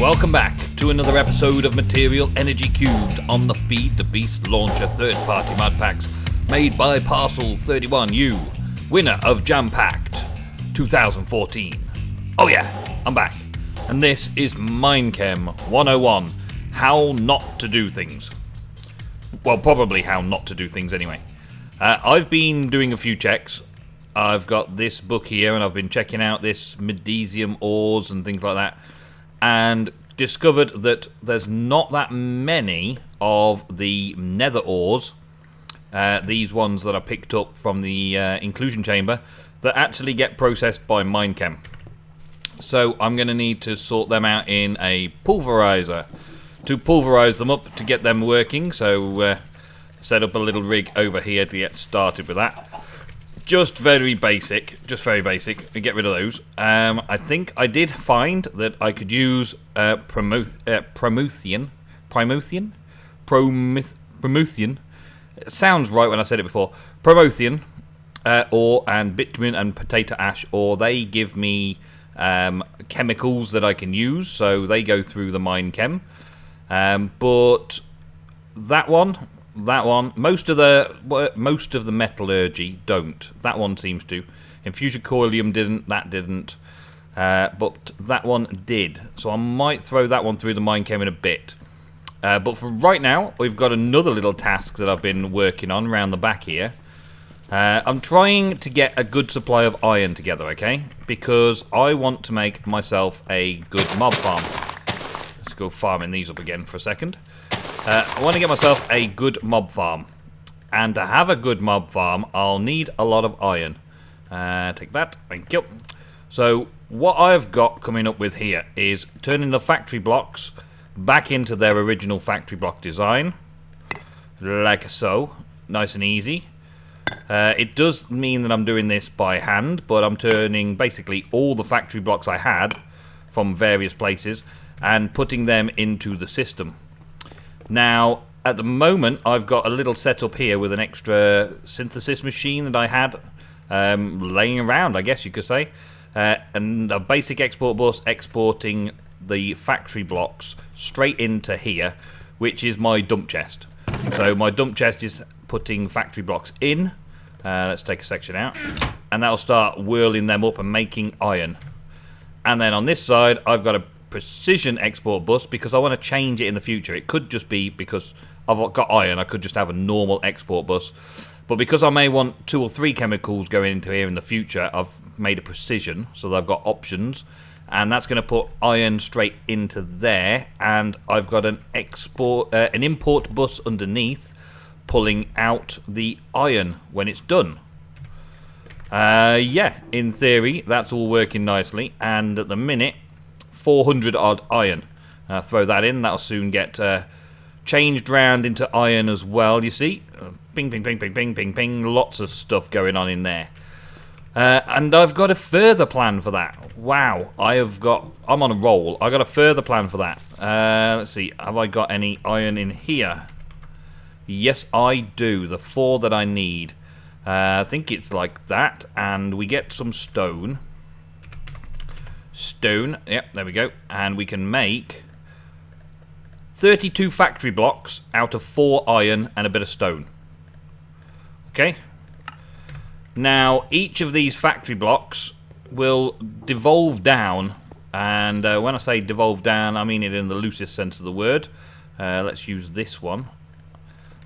Welcome back to another episode of Material Energy Cubed on the Feed the Beast Launcher third-party Modpacks made by Parcel31U, winner of Jampacked 2014. Oh yeah, I'm back. And this is Minechem101, how not to do things. Well, probably how not to do things anyway. I've been doing a few checks. I've got this book here and I've been checking out this magnesium ores and things like that, and discovered that there's not that many of the nether ores, these ones that are picked up from the inclusion chamber, that actually get processed by Minechem. So I'm going to need to sort them out in a pulverizer to pulverize them up to get them working. So set up a little rig over here to get started with that. Just very basic, and get rid of those. I think I did find that I could use Promethean. It sounds right when I said it before. Promethean, and bitumen and potato ash, or they give me chemicals that I can use, so they go through the Minechem. But that one, most of the metallurgy don't. That one seems to. Infusion coilium didn't, that didn't, but that one did. So I might throw that one through the Minechem in a bit. But for right now, we've got another little task that I've been working on around the back here. I'm trying to get a good supply of iron together, okay? Because I want to make myself a good mob farm. Let's go farming these up again for a second. I want to get myself a good mob farm. And to have a good mob farm, I'll need a lot of iron. Take that, thank you. So, what I've got coming up with here is turning the factory blocks back into their original factory block design. Like so. Nice and easy. It does mean that I'm doing this by hand, but I'm turning basically all the factory blocks I had from various places and putting them into the system. Now, at the moment, I've got a little setup here with an extra synthesis machine that I had laying around, I guess you could say, and a basic export bus exporting the factory blocks straight into here, which is my dump chest. So my dump chest is putting factory blocks in. Let's take a section out, and that'll start whirling them up and making iron. And then on this side, I've got a precision export bus because I want to change it in the future. It could just be because I've got iron, I could just have a normal export bus. But because I may want 2 or 3 chemicals going into here in the future, I've made a precision, so that I've got options. And that's going to put iron straight into there. And I've got an import bus underneath, pulling out the iron when it's done. Yeah, in theory, that's all working nicely. And at the minute, 400 odd iron. Throw that in, that'll soon get changed round into iron as well, you see. Ping, ping, ping, ping, ping, ping, ping. Lots of stuff going on in there. And I've got a further plan for that. Wow, I'm on a roll. I've got a further plan for that. Let's see, have I got any iron in here? Yes, I do. The 4 that I need. I think it's like that. And we get some stone. Yep, there we go. And we can make 32 factory blocks out of 4 iron and a bit of stone. Okay. Now, each of these factory blocks will devolve down. And when I say devolve down, I mean it in the loosest sense of the word. Let's use this one.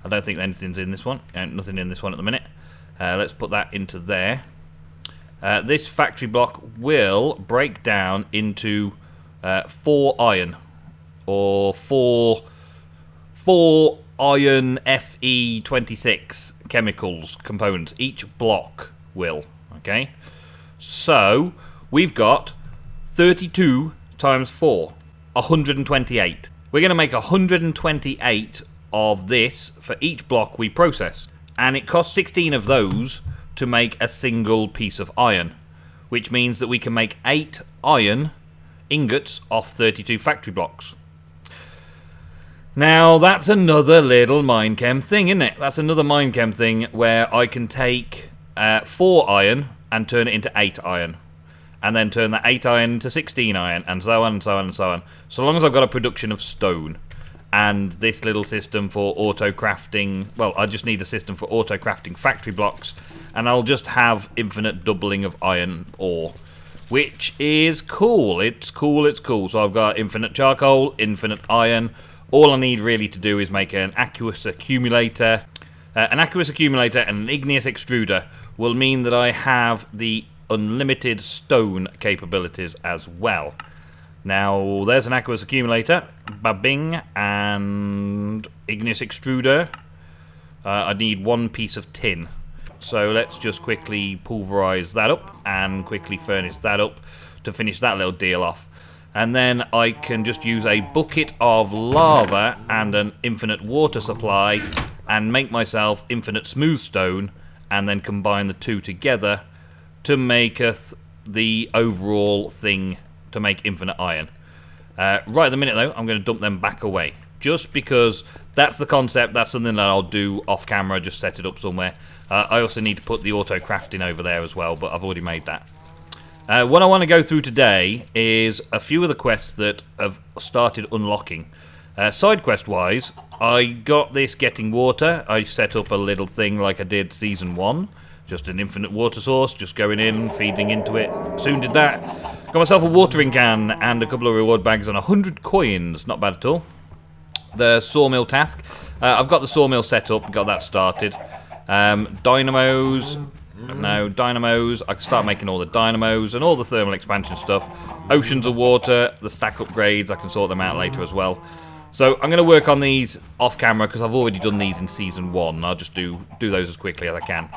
I don't think anything's in this one. Nothing in this one at the minute. Let's put that into there. This factory block will break down into 4 iron. Or 4 iron FE26 chemicals, components. Each block will. Okay? So, we've got 32 times 4. 128. We're going to make 128 of this for each block we process, and it costs 16 of those to make a single piece of iron, which means that we can make 8 iron ingots off 32 factory blocks. Now that's another little Minechem thing, isn't it? That's another Minechem thing where I can take 4 iron and turn it into 8 iron, and then turn that 8 iron into 16 iron, and so on and so on and so on. So long as I've got a production of stone. And this little system for auto-crafting... Well, I just need a system for auto-crafting factory blocks, and I'll just have infinite doubling of iron ore. Which is cool. It's cool, it's cool. So I've got infinite charcoal, infinite iron. All I need really to do is make an aqueous accumulator. An aqueous accumulator and an igneous extruder will mean that I have the unlimited stone capabilities as well. Now, there's an aqueous accumulator, ba-bing, and igneous extruder. I need 1 piece of tin. So let's just quickly pulverize that up and quickly furnace that up to finish that little deal off. And then I can just use a bucket of lava and an infinite water supply and make myself infinite smooth stone, and then combine the two together to make the overall thing to make infinite iron. Right at the minute though, I'm going to dump them back away, just because that's the concept. That's something that I'll do off camera, just set it up somewhere. I also need to put the auto crafting over there as well, but I've already made that. What I want to go through today is a few of the quests that have started unlocking. Side quest wise, I got this getting water. I set up a little thing like I did season 1. Just an infinite water source, just going in, feeding into it. Soon did that. Got myself a watering can and a couple of reward bags and 100 coins. Not bad at all. The sawmill task. I've got the sawmill set up, got that started. Dynamos. No, dynamos. I can start making all the dynamos and all the thermal expansion stuff. Oceans of water, the stack upgrades, I can sort them out later as well. So I'm going to work on these off camera because I've already done these in season 1. I'll just do those as quickly as I can.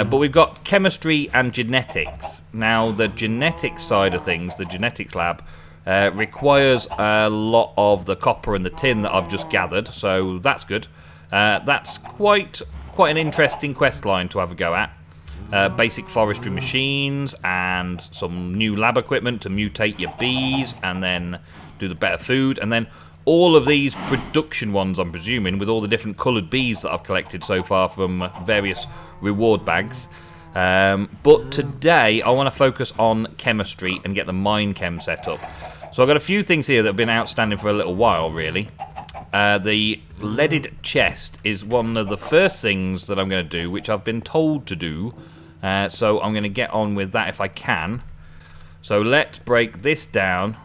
But we've got chemistry and genetics. Now the genetics side of things, the genetics lab, requires a lot of the copper and the tin that I've just gathered. So that's good. That's quite an interesting quest line to have a go at. Basic forestry machines and some new lab equipment to mutate your bees and then do the better food, and then all of these production ones, I'm presuming, with all the different coloured bees that I've collected so far from various reward bags. But today I want to focus on chemistry and get the Minechem set up. So I've got a few things here that have been outstanding for a little while, really. The leaded chest is one of the first things that I'm going to do, which I've been told to do. So I'm going to get on with that if I can. So let's break this down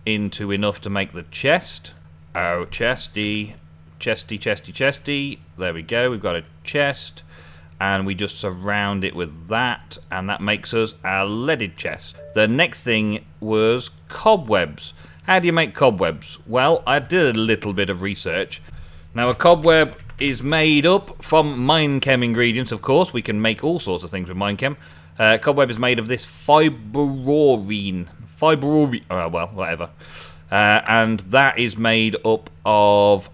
into enough to make the chest. Oh, chesty. There we go. We've got a chest. And we just surround it with that. And that makes us a leaded chest. The next thing was cobwebs. How do you make cobwebs? Well, I did a little bit of research. Now, a cobweb is made up from Minechem ingredients, of course. We can make all sorts of things with Minechem. Cobweb is made of this fibrorine. Oh, well, whatever. And that is made up of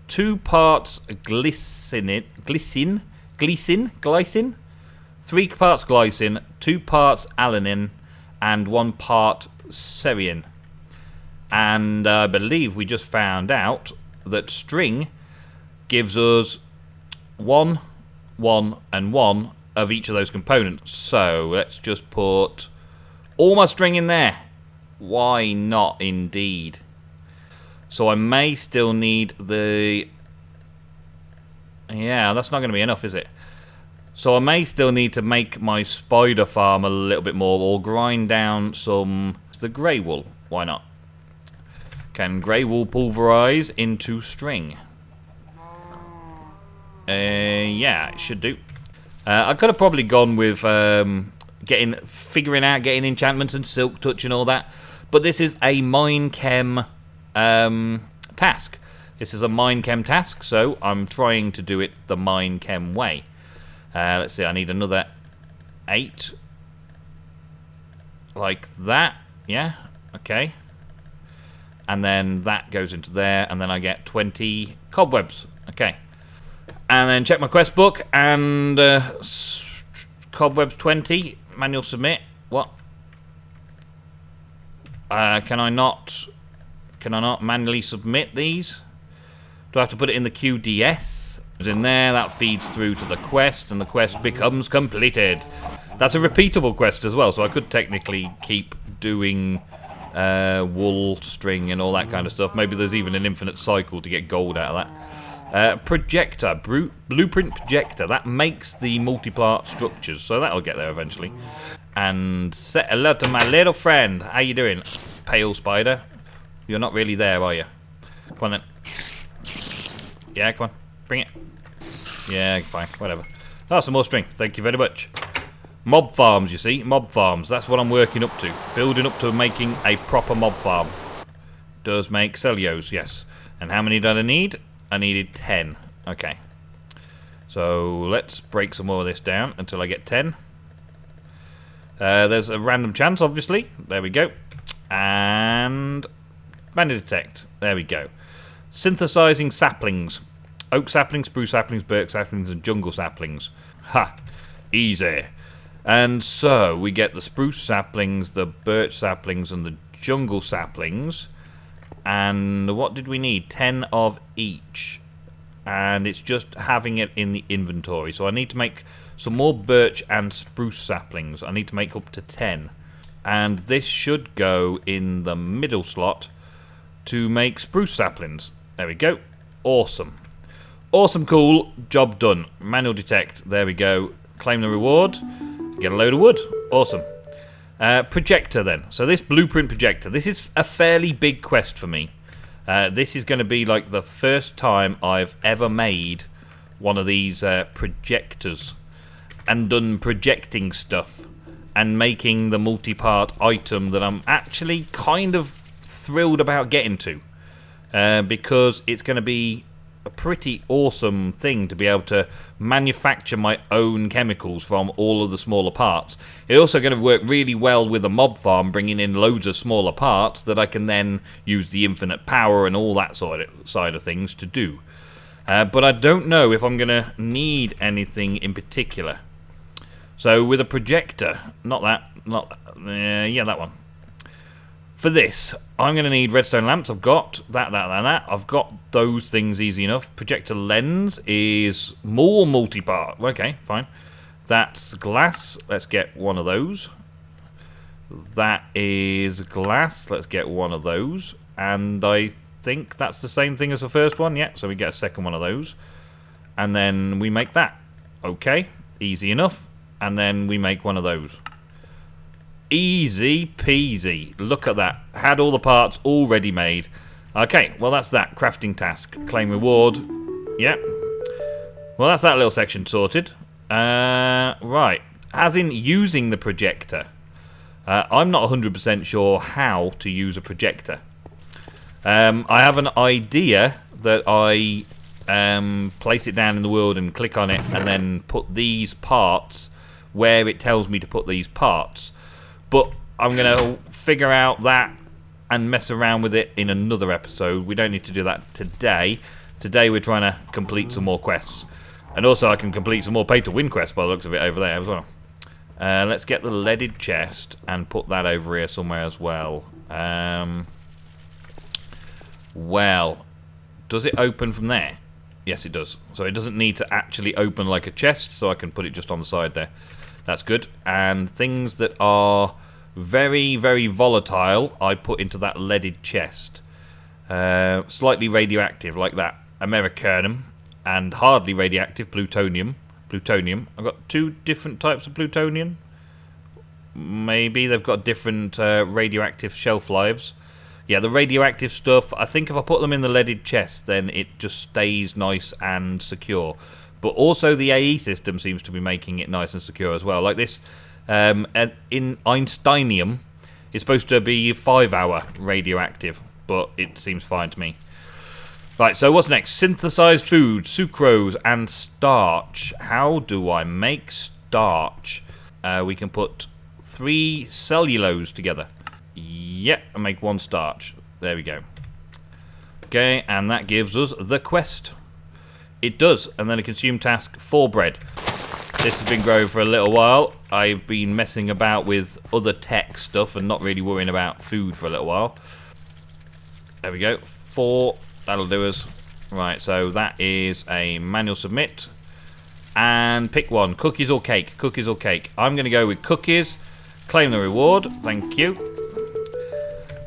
2 parts glycine, 3 parts glycine, 2 parts alanine, and 1 part serine. And I believe we just found out that string gives us 1, 1, and 1 of each of those components. So let's just put all my string in there. Why not, indeed? So I may still need the... Yeah, that's not going to be enough, is it? So I may still need to make my spider farm a little bit more, or grind down some... the grey wool. Why not? Can grey wool pulverize into string? Yeah, it should do. I could have probably gone with figuring out getting enchantments and silk touch and all that, but this is a Minechem task. This is a Minechem task, so I'm trying to do it the Minechem way. Let's see, I need another 8 like that. Yeah, okay. And then that goes into there, and then I get 20 cobwebs. Okay. And then check my quest book, and cobwebs 20, manual submit. What? Can I not manually submit these? Do I have to put it in the QDS? It's in there, that feeds through to the quest, and the quest becomes completed. That's a repeatable quest as well, so I could technically keep doing wool, string, and all that kind of stuff. Maybe there's even an infinite cycle to get gold out of that. Projector, blueprint projector. That makes the multi-part structures, so that'll get there eventually. And say hello to my little friend. How you doing, pale spider? You're not really there, are you? Come on then. Yeah, come on. Bring it. Yeah, fine. Whatever. Oh, some more string. Thank you very much. Mob farms, you see. Mob farms. That's what I'm working up to. Building up to making a proper mob farm. Does make cellulose, yes. And how many did I need? I needed 10. Okay. So let's break some more of this down until I get 10. There's a random chance, obviously. There we go. And manual detect. There we go. Synthesizing saplings. Oak saplings, spruce saplings, birch saplings, and jungle saplings. Ha! Easy. And so we get the spruce saplings, the birch saplings, and the jungle saplings. And what did we need? 10 of each. And it's just having it in the inventory. So I need to make some more birch and spruce saplings. I need to make up to 10. And this should go in the middle slot to make spruce saplings. There we go. Awesome. Awesome, cool. Job done. Manual detect. There we go. Claim the reward. Get a load of wood. Awesome. Projector then. So this blueprint projector. This is a fairly big quest for me. This is going to be like the first time I've ever made one of these projectors and done projecting stuff and making the multi-part item that I'm actually kind of thrilled about getting to. Because it's going to be a pretty awesome thing to be able to manufacture my own chemicals from all of the smaller parts. It's also going to work really well with a mob farm, bringing in loads of smaller parts that I can then use the infinite power and all that side of things to do. But I don't know if I'm going to need anything in particular. So with a projector, yeah, that one. For this, I'm going to need redstone lamps. I've got that. I've got those things easy enough. Projector lens is more multi-part. Okay, fine. That's glass. Let's get one of those. That is glass. Let's get one of those. And I think that's the same thing as the first one. Yeah, so we get a second one of those. And then we make that. Okay, easy enough. And then we make one of those. Easy peasy. Look at that. Had all the parts already made. Okay, well that's that. Crafting task. Claim reward. Yep. Well, that's that little section sorted. Right. As in using the projector. I'm not 100% sure how to use a projector. I have an idea that I place it down in the world and click on it and then put these parts where it tells me to put these parts. But I'm going to figure out that and mess around with it in another episode. We don't need to do that today. Today we're trying to complete some more quests. And also I can complete some more pay-to-win quests by the looks of it over there as well. Let's get the leaded chest and put that over here somewhere as well. Well, does it open from there? Yes, it does. So it doesn't need to actually open like a chest, so I can put it just on the side there. That's good. And things that are very, very volatile, I put into that leaded chest. Slightly radioactive, like that Americanum, and hardly radioactive plutonium. I've got two different types of plutonium. Maybe they've got different radioactive shelf lives. Yeah, the radioactive stuff, I think if I put them in the leaded chest, then it just stays nice and secure. But also the AE system seems to be making it nice and secure as well. Like this, in Einsteinium, it's supposed to be 5-hour radioactive, but it seems fine to me. Right, so what's next? Synthesized food, sucrose, and starch. How do I make starch? We can put 3 cellulose together. Yep, and make 1 starch. There we go. Okay, and that gives us the quest. It does, and then a consume task for bread. This has been growing for a little while. I've been messing about with other tech stuff and not really worrying about food for a little while. There we go. 4, that'll do us. Right, so that is a manual submit. And pick one. Cookies or cake? Cookies or cake? I'm going to go with cookies. Claim the reward. Thank you.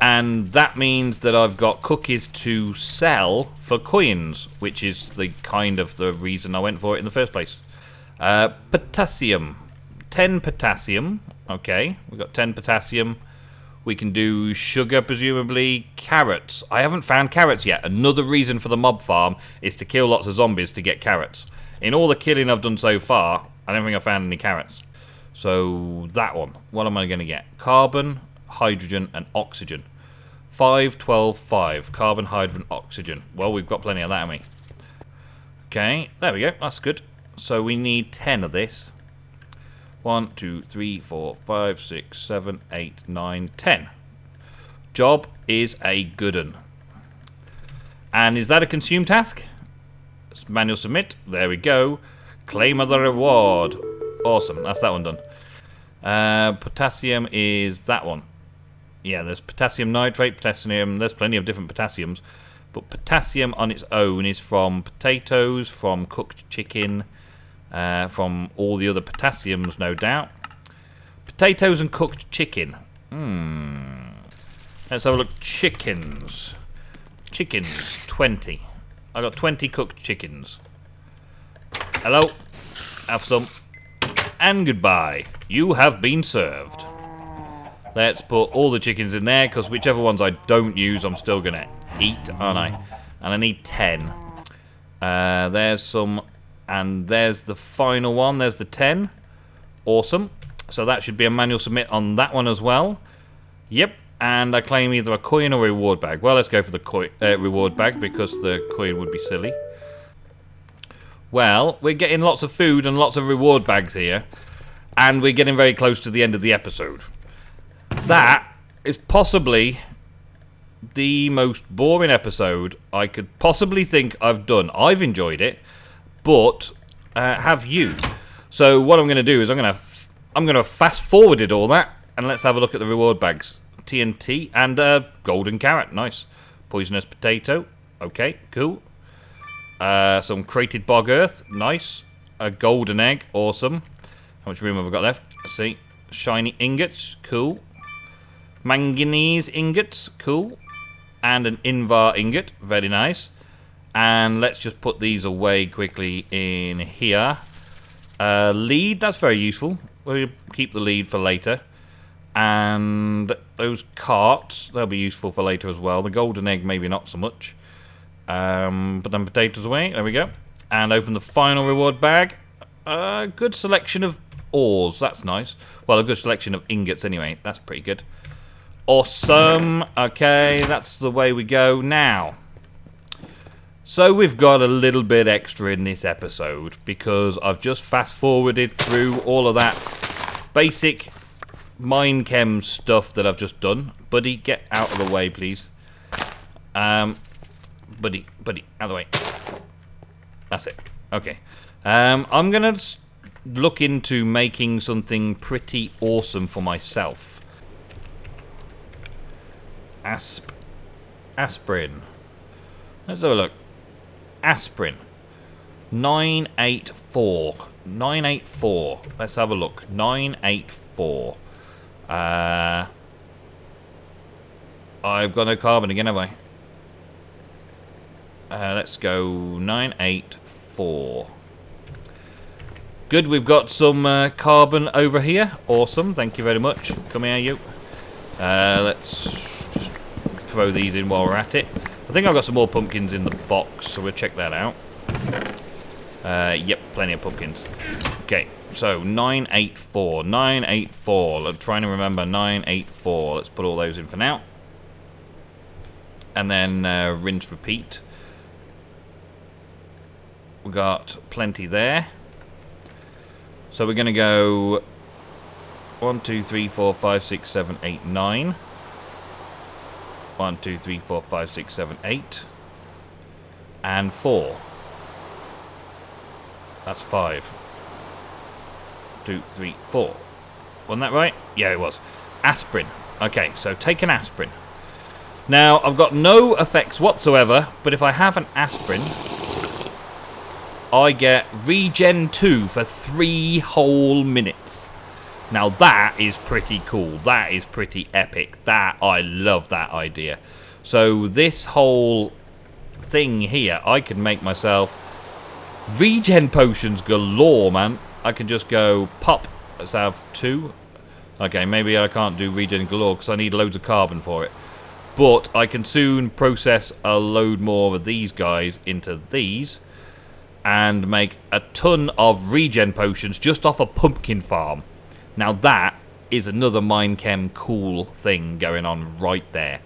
And that means that I've got cookies to sell for coins, which is the kind of the reason I went for it in the first place. Potassium. 10 potassium. Okay, we've got 10 potassium. We can do sugar, presumably. Carrots. I haven't found carrots yet. Another reason for the mob farm is to kill lots of zombies to get carrots. In all the killing I've done so far, I don't think I've found any carrots. So, that one. What am I going to get? Carbon, hydrogen, and oxygen. 5, 12, 5. Carbon, hydrogen, oxygen. Well, we've got plenty of that, haven't we? Okay, there we go. That's good. So, we need 10 of this. 1, 2, 3, 4, 5, 6, 7, 8, 9, 10. Job is a good one. And is that a consume task? Manual submit. There we go. Claim of the reward. Awesome. That's that one done. Potassium is that one. Yeah, there's potassium nitrate, potassium. There's plenty of different potassiums. But potassium on its own is from potatoes, from cooked chicken, from all the other potassiums, no doubt. Potatoes and cooked chicken. Let's have a look. Chickens. Chickens, 20. I got 20 cooked chickens. Hello. Have some. And goodbye. You have been served. Let's put all the chickens in there, because whichever ones I don't use, I'm still going to eat, aren't I? And I need 10. There's some. And there's the final one. There's the 10. Awesome. So that should be a manual submit on that one as well. Yep. And I claim either a coin or a reward bag. Well, let's go for the reward bag, because the coin would be silly. Well, we're getting lots of food and lots of reward bags here. And we're getting very close to the end of the episode. That is possibly the most boring episode I could possibly think I've done. I've enjoyed it, but have you? So what I'm going to do is I'm going to fast forwarded all that, and let's have a look at the reward bags. TNT and golden carrot, nice. Poisonous potato, okay, cool. Some crated bog earth, nice. A golden egg, awesome. How much room have I got left? Let's see. Shiny ingots, cool. Manganese ingots, cool. And an invar ingot, very nice. And let's just put these away quickly in here. Lead, that's very useful. We'll keep the lead for later. And those carts, they'll be useful for later as well. The golden egg, maybe not so much. Put them potatoes away, there we go. And open the final reward bag. A good selection of ores, that's nice. Well, a good selection of ingots anyway, that's pretty good. Awesome, okay, that's the way we go now. So we've got a little bit extra in this episode, because I've just fast forwarded through all of that basic Minechem stuff that I've just done. Buddy, get out of the way, please. Buddy, out of the way. That's it. Okay. I'm going to look into making something pretty awesome for myself. Aspirin. Let's have a look. Aspirin. 984. 984. Let's have a look. 984. I've got no carbon again, have I? Let's go 984. Good, we've got some carbon over here. Awesome, thank you very much. Come here, you. Let's just throw these in while we're at it. I think I've got some more pumpkins in the box, so we'll check that out. Yep, plenty of pumpkins. Okay, so 984. 984. I'm trying to remember 984. Let's put all those in for now. And then rinse, repeat. We got plenty there. So we're going to go 1, 2, 3, 4, 5, 6, 7, 8, 9. 1, 2, 3, 4, 5, 6, 7, 8. And 4. That's 5. 2, 3, 4. Wasn't that right? Yeah, it was. Aspirin. Okay, so take an aspirin. Now, I've got no effects whatsoever, but if I have an aspirin, I get regen 2 for 3 whole minutes. Now that is pretty cool. That is pretty epic. I love that idea. So this whole thing here, I can make myself regen potions galore, man. I can just go pop. Let's have 2. Okay, maybe I can't do regen galore because I need loads of carbon for it. But I can soon process a load more of these guys into these and make a ton of regen potions just off a pumpkin farm. Now that is another Minechem cool thing going on right there.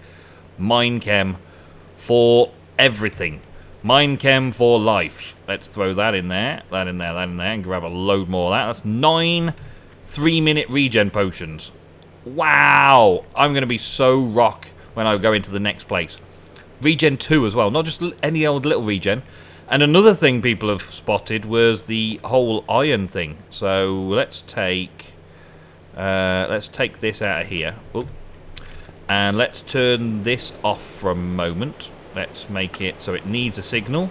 Minechem for everything. Minechem for life. Let's throw that in there, that in there, that in there, and grab a load more of that. That's 9 3-minute regen potions. Wow! I'm going to be so rock when I go into the next place. Regen 2 as well, not just any old little regen. And another thing people have spotted was the whole iron thing. So let's take this out of here. Oop. And let's turn this off for a moment. Let's make it so it needs a signal.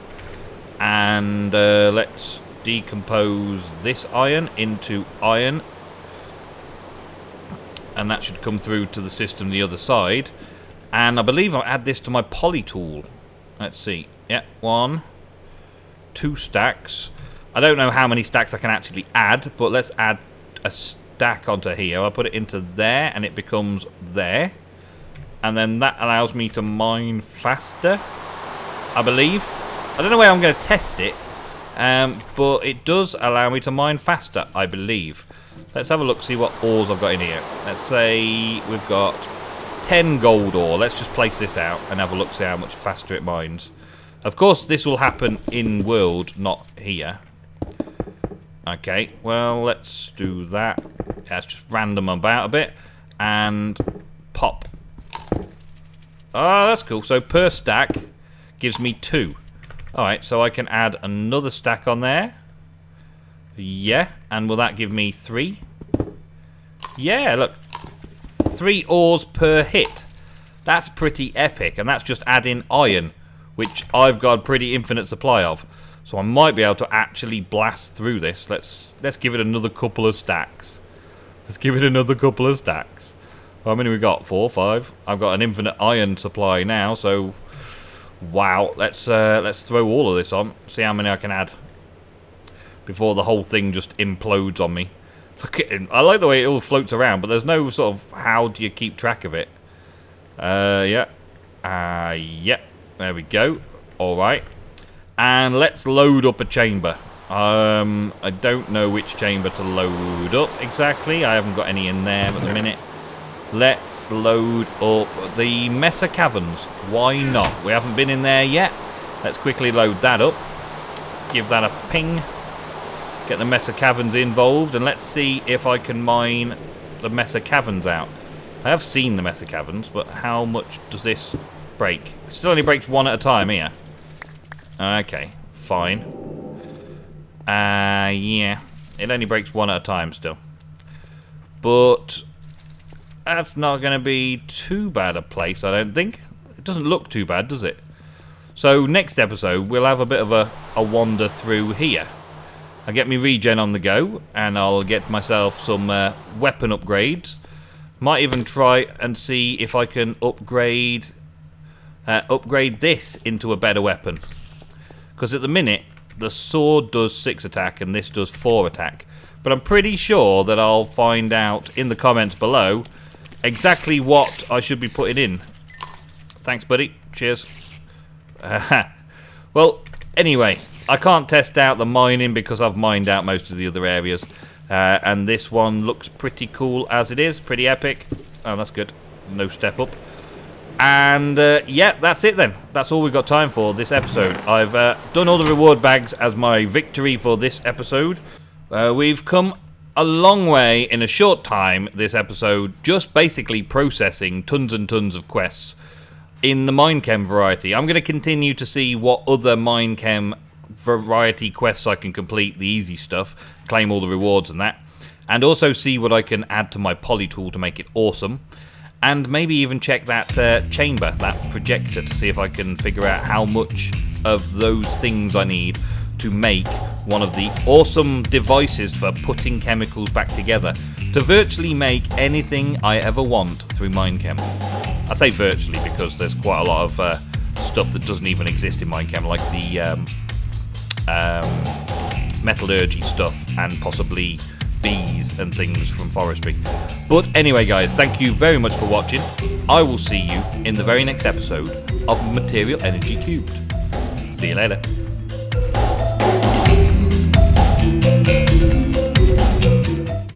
And let's decompose this iron into iron. And that should come through to the system the other side. And I believe I'll add this to my poly tool. Let's see. Yeah, 1, 2 stacks. I don't know how many stacks I can actually add, but let's add a stack onto here. I'll put it into there, and it becomes there. And then that allows me to mine faster, I believe. I don't know where I'm going to test it, but it does allow me to mine faster, I believe. Let's have a look, see what ores I've got in here. Let's say we've got 10 gold ore. Let's just place this out and have a look, see how much faster it mines. Of course, this will happen in world, not here. Okay, well, let's do that. Let's just random about a bit and pop. Oh, that's cool. So per stack gives me 2. Alright, so I can add another stack on there. Yeah, and will that give me 3? Yeah, look. 3 ores per hit. That's pretty epic, and that's just adding iron, which I've got a pretty infinite supply of. So I might be able to actually blast through this. Let's give it another couple of stacks. Let's give it another couple of stacks. How many we got? 4, 5. I've got an infinite iron supply now, so wow. Let's throw all of this on. See how many I can add before the whole thing just implodes on me. Look at it. I like the way it all floats around, but there's no sort of how do you keep track of it. Yeah. Yeah. There we go. All right. And let's load up a chamber. I don't know which chamber to load up exactly. I haven't got any in there at the minute. Let's load up the Messer Caverns. Why not? We haven't been in there yet. Let's quickly load that up. Give that a ping. Get the Messer Caverns involved, and let's see if I can mine the Messer Caverns out. I have seen the Messer Caverns, but how much does this break? It still only breaks 1 at a time here. Okay, fine. Yeah, it only breaks 1 at a time still. But that's not going to be too bad a place, I don't think. It doesn't look too bad, does it? So next episode, we'll have a bit of a wander through here. I'll get me regen on the go, and I'll get myself some weapon upgrades. Might even try and see if I can upgrade this into a better weapon. Because at the minute, the sword does 6 attack and this does 4 attack. But I'm pretty sure that I'll find out in the comments below exactly what I should be putting in. Thanks, buddy. Cheers. Well, anyway, I can't test out the mining because I've mined out most of the other areas. And this one looks pretty cool as it is. Pretty epic. Oh, that's good. No step up. And yeah, that's it then. That's all we've got time for this episode. I've done all the reward bags as my victory for this episode. We've come a long way in a short time this episode, just basically processing tons and tons of quests in the Minechem variety. I'm going to continue to see what other Minechem variety quests I can complete, the easy stuff, claim all the rewards and that, and also see what I can add to my poly tool to make it awesome. And maybe even check that chamber, that projector, to see if I can figure out how much of those things I need to make one of the awesome devices for putting chemicals back together to virtually make anything I ever want through Minechem. I say virtually because there's quite a lot of stuff that doesn't even exist in Minechem, like the metallurgy stuff and possibly bees and things from forestry. But anyway, guys, thank you very much for watching. I will see you in the very next episode of Material Energy Cubed. See you later.